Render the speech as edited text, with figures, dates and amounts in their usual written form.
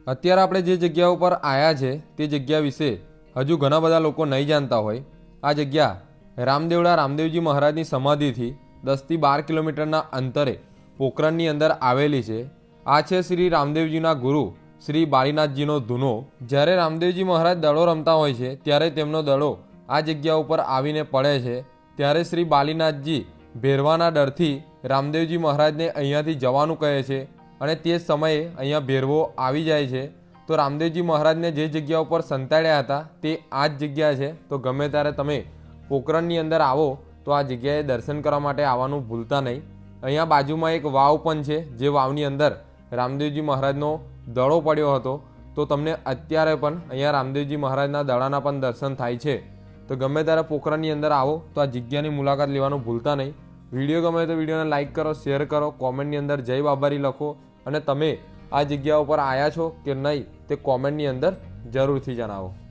અત્યારે આપણે જે જગ્યા ઉપર આવ્યા છે તે જગ્યા વિશે હજુ ઘણા બધા લોકો નહીં જાણતા હોય. આ જગ્યા રામદેવડા રામદેવજી મહારાજની સમાધિથી 10થી 12 કિલોમીટરના અંતરે પોખરણની અંદર આવેલી છે. આ છે શ્રી રામદેવજીના ગુરુ શ્રી બાલીનાથજીનો ધૂનો. જ્યારે રામદેવજી મહારાજ દડો રમતા હોય છે ત્યારે તેમનો દડો આ જગ્યા ઉપર આવીને પડે છે. ત્યારે શ્રી બાલીનાથજી ભેરવાના ડરથી રામદેવજી મહારાજને અહીંયાથી જવાનું કહે છે અને તે જ સમયે અહીંયા ભેરવો આવી જાય છે. તો રામદેવજી મહારાજને જે જગ્યા ઉપર સંતાડ્યા હતા તે આ જ જગ્યા છે. તો ગમે ત્યારે તમે પોખરણની અંદર આવો તો આ જગ્યાએ દર્શન કરવા માટે આવવાનું ભૂલતા નહીં. અહીંયા બાજુમાં એક વાવ પણ છે, જે વાવની અંદર રામદેવજી મહારાજનો દડો પડ્યો હતો. તો તમને અત્યારે પણ અહીંયા રામદેવજી મહારાજના દડાના પણ દર્શન થાય છે. તો ગમે ત્યારે પોખરણની અંદર આવો તો આ જગ્યાની મુલાકાત લેવાનું ભૂલતા નહીં. વિડીયો ગમે તો વિડીયોને લાઇક કરો, શેર કરો, કોમેન્ટની અંદર જય બાબારી લખો અને તમે આ જગ્યા ઉપર આવ્યા છો કે નહીં તે કોમેન્ટની અંદર જરૂરથી જણાવો.